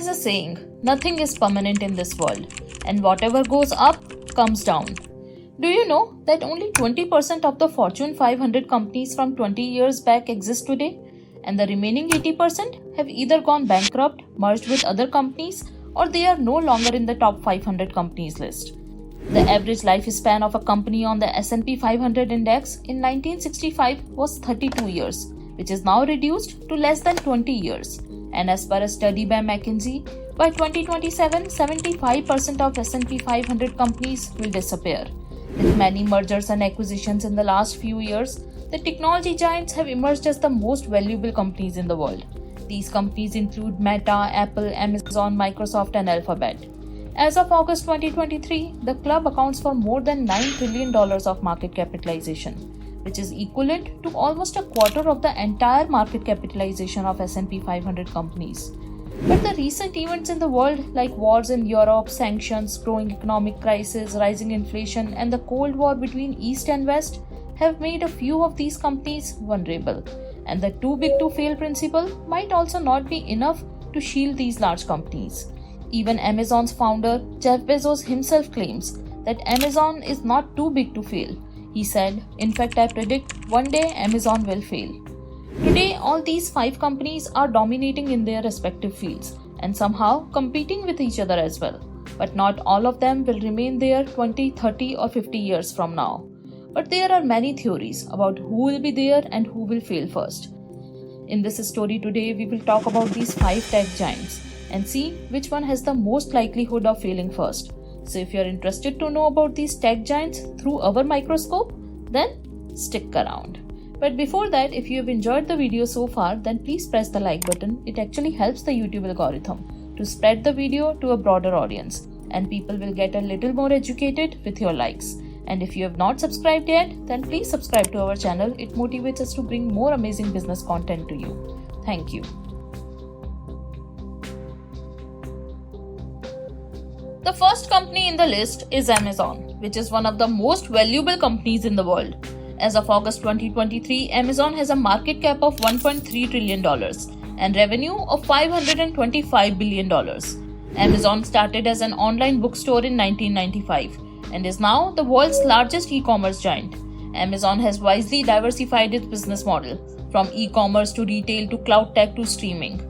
is a saying, nothing is permanent in this world, and whatever goes up comes down. Do you know that only 20% of the Fortune 500 companies from 20 years back exist today, and the remaining 80% have either gone bankrupt, merged with other companies, or they are no longer in the top 500 companies list. The average lifespan of a company on the S&P 500 index in 1965 was 32 years, which is now reduced to less than 20 years. And as per a study by McKinsey, by 2027, 75% of S&P 500 companies will disappear. With many mergers and acquisitions in the last few years, the technology giants have emerged as the most valuable companies in the world. These companies include Meta, Apple, Amazon, Microsoft, and Alphabet. As of August 2023, the club accounts for more than $9 trillion of market capitalization, which is equivalent to almost a quarter of the entire market capitalization of S&P 500 companies. But the recent events in the world like wars in Europe, sanctions, growing economic crisis, rising inflation, and the Cold War between East and West have made a few of these companies vulnerable. And the too big to fail principle might also not be enough to shield these large companies. Even Amazon's founder, Jeff Bezos himself claims that Amazon is not too big to fail. He said, "In fact, I predict one day Amazon will fail." Today, all these 5 companies are dominating in their respective fields and somehow competing with each other as well. But not all of them will remain there 20, 30 or 50 years from now. But there are many theories about who will be there and who will fail first. In this story today, we will talk about these 5 tech giants and see which one has the most likelihood of failing first. So if you are interested to know about these tech giants through our microscope, then stick around. But before that, if you have enjoyed the video so far, then please press the like button. It actually helps the YouTube algorithm to spread the video to a broader audience, and people will get a little more educated with your likes. And if you have not subscribed yet, then please subscribe to our channel. It motivates us to bring more amazing business content to you. Thank you. The first company in the list is Amazon, which is one of the most valuable companies in the world. As of August 2023, Amazon has a market cap of $1.3 trillion and revenue of $525 billion. Amazon started as an online bookstore in 1995 and is now the world's largest e-commerce giant. Amazon has wisely diversified its business model, from e-commerce to retail to cloud tech to streaming.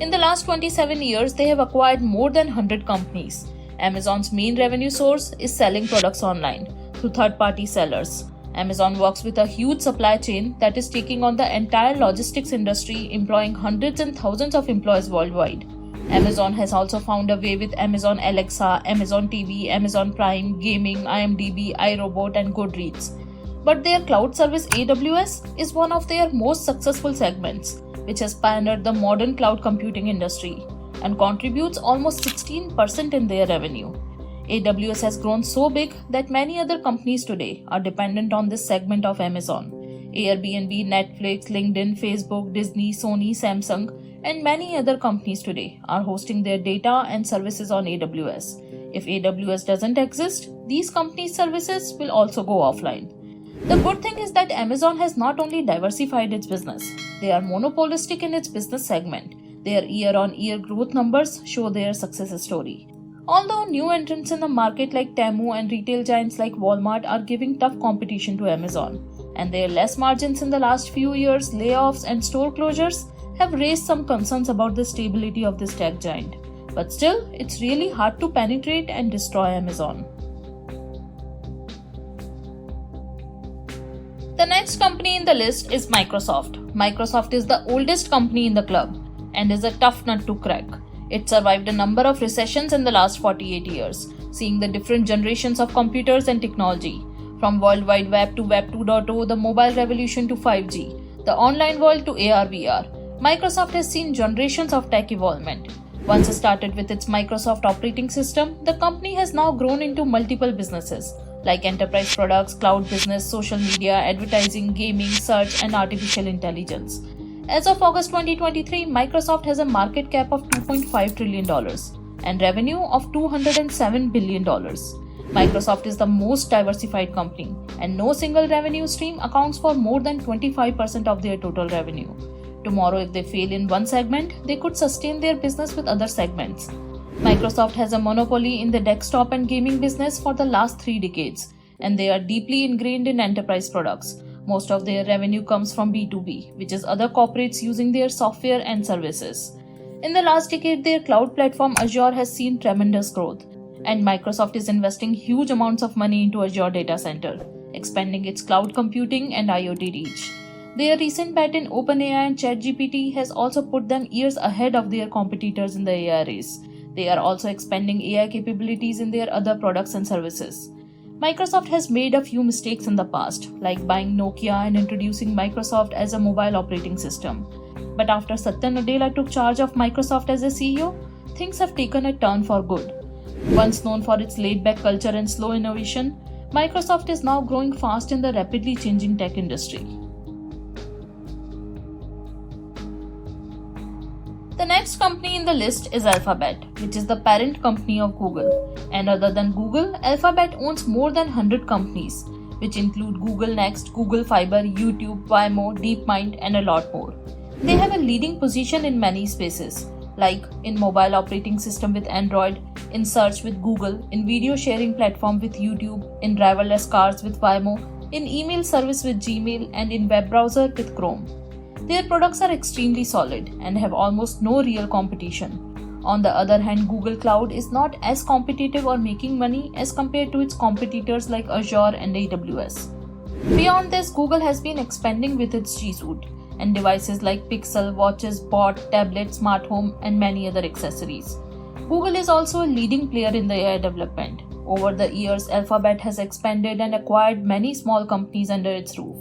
In the last 27 years, they have acquired more than 100 companies. Amazon's main revenue source is selling products online through third-party sellers. Amazon works with a huge supply chain that is taking on the entire logistics industry, employing hundreds and thousands of employees worldwide. Amazon has also found a way with Amazon Alexa, Amazon TV, Amazon Prime, Gaming, IMDb, iRobot, and Goodreads. But their cloud service AWS is one of their most successful segments, which has pioneered the modern cloud computing industry and contributes almost 16% in their revenue. AWS has grown so big that many other companies today are dependent on this segment of Amazon. Airbnb, Netflix, LinkedIn, Facebook, Disney, Sony, Samsung, and many other companies today are hosting their data and services on AWS. If AWS doesn't exist, these companies' services will also go offline. The good thing is that Amazon has not only diversified its business, they are monopolistic in its business segment. Their year-on-year growth numbers show their success story. Although new entrants in the market like Temu and retail giants like Walmart are giving tough competition to Amazon, and their less margins in the last few years, layoffs and store closures have raised some concerns about the stability of this tech giant. But still, it's really hard to penetrate and destroy Amazon. The next company in the list is Microsoft. Microsoft is the oldest company in the club and is a tough nut to crack. It survived a number of recessions in the last 48 years, seeing the different generations of computers and technology, from World Wide Web to Web 2.0, the mobile revolution to 5G, the online world to AR/VR. Microsoft has seen generations of tech evolvement. Once it started with its Microsoft operating system, the company has now grown into multiple businesses like enterprise products, cloud business, social media, advertising, gaming, search, and artificial intelligence. As of August 2023, Microsoft has a market cap of $2.5 trillion and revenue of $207 billion. Microsoft is the most diversified company, and no single revenue stream accounts for more than 25% of their total revenue. Tomorrow, if they fail in one segment, they could sustain their business with other segments. Microsoft has a monopoly in the desktop and gaming business for the last 3 decades, and they are deeply ingrained in enterprise products. Most of their revenue comes from B2B, which is other corporates using their software and services. In the last decade, their cloud platform Azure has seen tremendous growth, and Microsoft is investing huge amounts of money into Azure data center, expanding its cloud computing and IoT reach. Their recent bet in OpenAI and ChatGPT has also put them years ahead of their competitors in the AI race. They are also expanding AI capabilities in their other products and services. Microsoft has made a few mistakes in the past, like buying Nokia and introducing Microsoft as a mobile operating system. But after Satya Nadella took charge of Microsoft as a CEO, things have taken a turn for good. Once known for its laid-back culture and slow innovation, Microsoft is now growing fast in the rapidly changing tech industry. The next company in the list is Alphabet, which is the parent company of Google. And other than Google, Alphabet owns more than 100 companies, which include Google Next, Google Fiber, YouTube, Waymo, DeepMind, and a lot more. They have a leading position in many spaces, like in mobile operating system with Android, in search with Google, in video sharing platform with YouTube, in driverless cars with Waymo, in email service with Gmail, and in web browser with Chrome. Their products are extremely solid and have almost no real competition. On the other hand, Google Cloud is not as competitive or making money as compared to its competitors like Azure and AWS. Beyond this, Google has been expanding with its G Suite and devices like Pixel, watches, bot, tablet, smart home, and many other accessories. Google is also a leading player in the AI development. Over the years, Alphabet has expanded and acquired many small companies under its roof.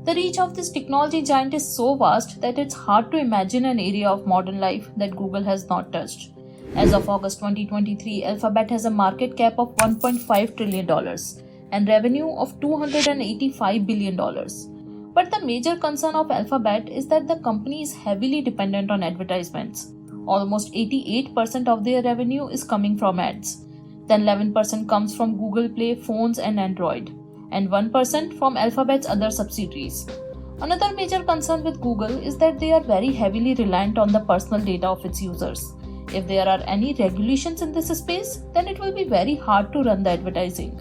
The reach of this technology giant is so vast that it's hard to imagine an area of modern life that Google has not touched. As of August 2023, Alphabet has a market cap of $1.5 trillion and revenue of $285 billion. But the major concern of Alphabet is that the company is heavily dependent on advertisements. Almost 88% of their revenue is coming from ads. Then 11% comes from Google Play, phones, and Android, and 1% from Alphabet's other subsidiaries. Another major concern with Google is that they are very heavily reliant on the personal data of its users. If there are any regulations in this space, then it will be very hard to run the advertising.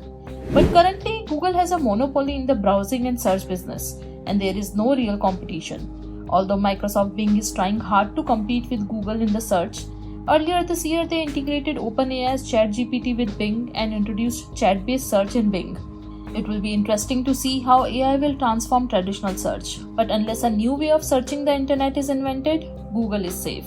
But currently, Google has a monopoly in the browsing and search business, and there is no real competition. Although Microsoft Bing is trying hard to compete with Google in the search, earlier this year they integrated OpenAI's ChatGPT with Bing and introduced chat-based search in Bing. It will be interesting to see how AI will transform traditional search, but unless a new way of searching the internet is invented, Google is safe.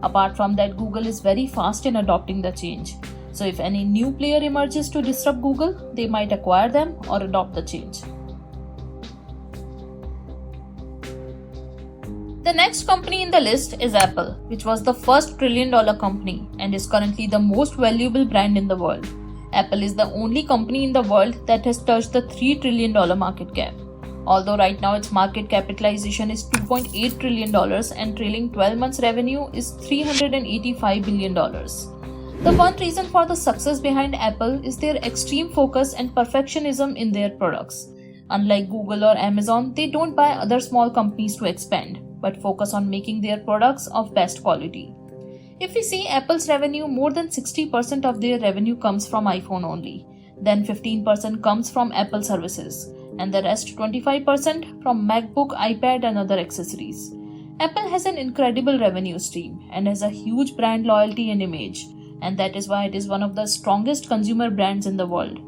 Apart from that, Google is very fast in adopting the change. So if any new player emerges to disrupt Google, they might acquire them or adopt the change. The next company in the list is Apple, which was the first trillion-dollar company and is currently the most valuable brand in the world. Apple is the only company in the world that has touched the $3 trillion market cap. Although right now its market capitalization is $2.8 trillion and trailing 12 months revenue is $385 billion. The one reason for the success behind Apple is their extreme focus and perfectionism in their products. Unlike Google or Amazon, they don't buy other small companies to expand, but focus on making their products of best quality. If we see Apple's revenue, more than 60% of their revenue comes from iPhone only. Then 15% comes from Apple services, and the rest 25% from MacBook, iPad, and other accessories. Apple has an incredible revenue stream and has a huge brand loyalty and image, and that is why it is one of the strongest consumer brands in the world.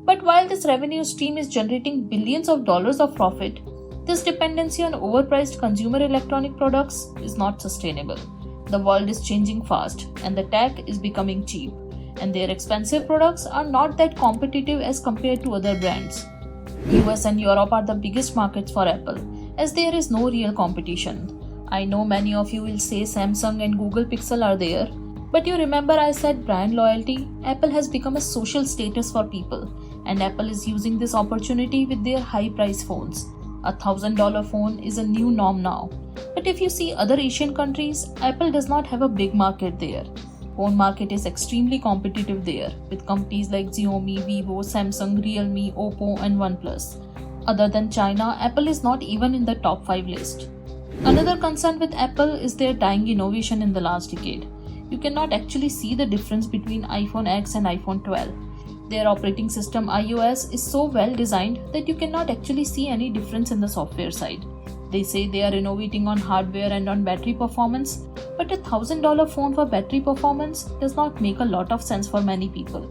But while this revenue stream is generating billions of dollars of profit, this dependency on overpriced consumer electronic products is not sustainable. The world is changing fast and the tech is becoming cheap, and their expensive products are not that competitive as compared to other brands. US and Europe are the biggest markets for Apple, as there is no real competition. I know many of you will say Samsung and Google Pixel are there, but you remember I said brand loyalty? Apple has become a social status for people, and Apple is using this opportunity with their high price phones. A $1,000 phone is a new norm now. But if you see other Asian countries, Apple does not have a big market there. Phone market is extremely competitive there, with companies like Xiaomi, Vivo, Samsung, Realme, Oppo, and OnePlus. Other than China, Apple is not even in the top 5 list. Another concern with Apple is their dying innovation in the last decade. You cannot actually see the difference between iPhone X and iPhone 12. Their operating system iOS is so well designed that you cannot actually see any difference in the software side. They say they are innovating on hardware and on battery performance, but a $1,000 phone for battery performance does not make a lot of sense for many people.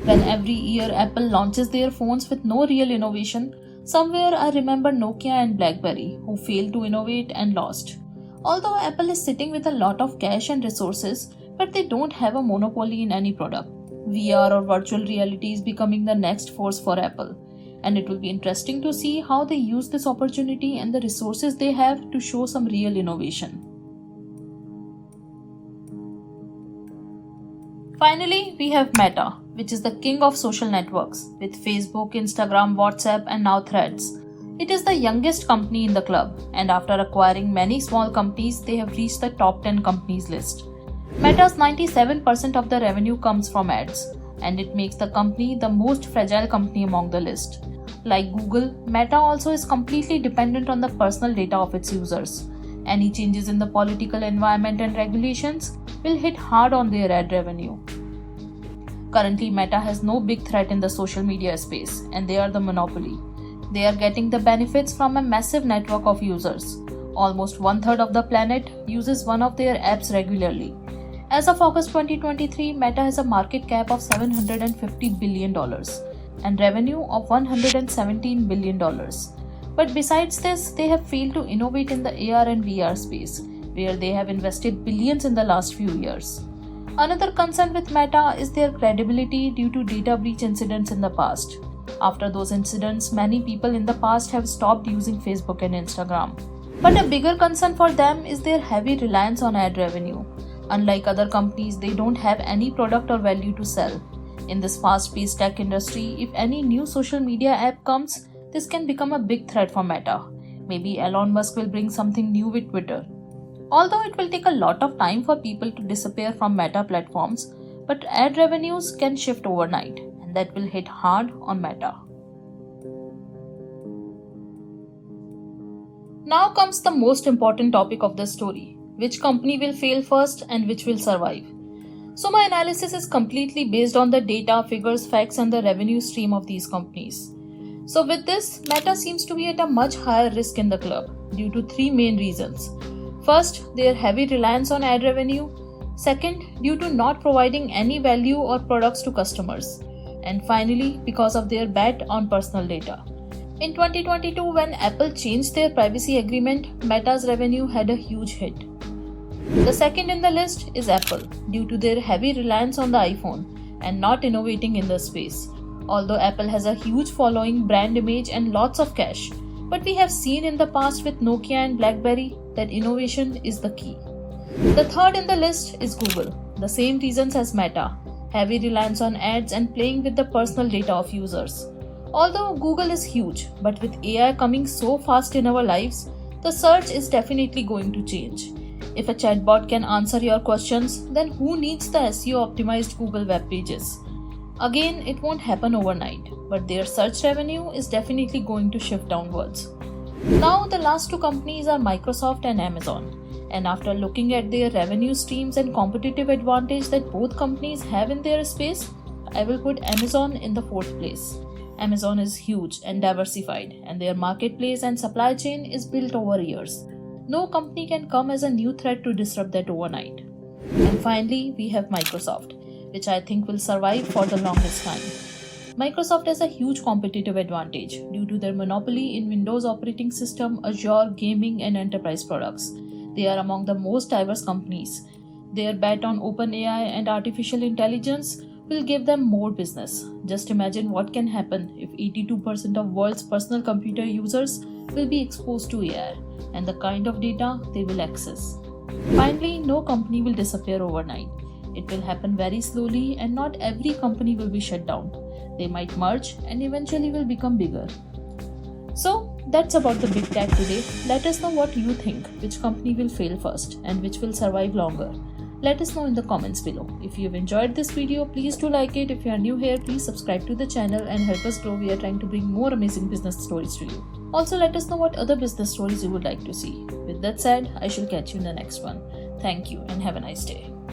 When every year Apple launches their phones with no real innovation, somewhere I remember Nokia and BlackBerry, who failed to innovate and lost. Although Apple is sitting with a lot of cash and resources, but they don't have a monopoly in any product. VR or virtual reality is becoming the next force for Apple, and it will be interesting to see how they use this opportunity and the resources they have to show some real innovation. Finally, we have Meta, which is the king of social networks, with Facebook, Instagram, WhatsApp, and now Threads. It is the youngest company in the club, and after acquiring many small companies, they have reached the top 10 companies list. Meta's 97% of the revenue comes from ads, and it makes the company the most fragile company among the list. Like Google, Meta also is completely dependent on the personal data of its users. Any changes in the political environment and regulations will hit hard on their ad revenue. Currently, Meta has no big threat in the social media space, and they are the monopoly. They are getting the benefits from a massive network of users. Almost 1/3 of the planet uses one of their apps regularly. As of August 2023, Meta has a market cap of $750 billion and revenue of $117 billion. But besides this, they have failed to innovate in the AR and VR space, where they have invested billions in the last few years. Another concern with Meta is their credibility due to data breach incidents in the past. After those incidents, many people in the past have stopped using Facebook and Instagram. But a bigger concern for them is their heavy reliance on ad revenue. Unlike other companies, they don't have any product or value to sell. In this fast-paced tech industry, if any new social media app comes, this can become a big threat for Meta. Maybe Elon Musk will bring something new with Twitter. Although it will take a lot of time for people to disappear from Meta platforms, but ad revenues can shift overnight, and that will hit hard on Meta. Now comes the most important topic of the story. Which company will fail first and which will survive? So my analysis is completely based on the data, figures, facts and the revenue stream of these companies. So with this, Meta seems to be at a much higher risk in the club due to three main reasons. First, their heavy reliance on ad revenue. Second, due to not providing any value or products to customers. And finally, because of their bet on personal data. In 2022, when Apple changed their privacy agreement, Meta's revenue had a huge hit. The second in the list is Apple, due to their heavy reliance on the iPhone and not innovating in the space. Although Apple has a huge following, brand image and lots of cash, but we have seen in the past with Nokia and BlackBerry that innovation is the key. The third in the list is Google, the same reasons as Meta, heavy reliance on ads and playing with the personal data of users. Although Google is huge, but with AI coming so fast in our lives, the search is definitely going to change. If a chatbot can answer your questions, then who needs the SEO optimized Google web pages? Again, it won't happen overnight, but their search revenue is definitely going to shift downwards. Now the last two companies are Microsoft and Amazon. And after looking at their revenue streams and competitive advantage that both companies have in their space, I will put Amazon in the fourth place. Amazon is huge and diversified, and their marketplace and supply chain is built over years. No company can come as a new threat to disrupt that overnight. And finally, we have Microsoft, which I think will survive for the longest time. Microsoft has a huge competitive advantage due to their monopoly in Windows operating system, Azure, gaming, and enterprise products. They are among the most diverse companies. Their bet on OpenAI and artificial intelligence will give them more business. Just imagine what can happen if 82% of world's personal computer users will be exposed to AI and the kind of data they will access. Finally, no company will disappear overnight. It will happen very slowly and not every company will be shut down. They might merge and eventually will become bigger. So that's about the big tech today. Let us know what you think, which company will fail first and which will survive longer. Let us know in the comments below. If you have enjoyed this video, please do like it. If you are new here, please subscribe to the channel and help us grow. We are trying to bring more amazing business stories to you. Also, let us know what other business stories you would like to see. With that said, I shall catch you in the next one. Thank you and have a nice day.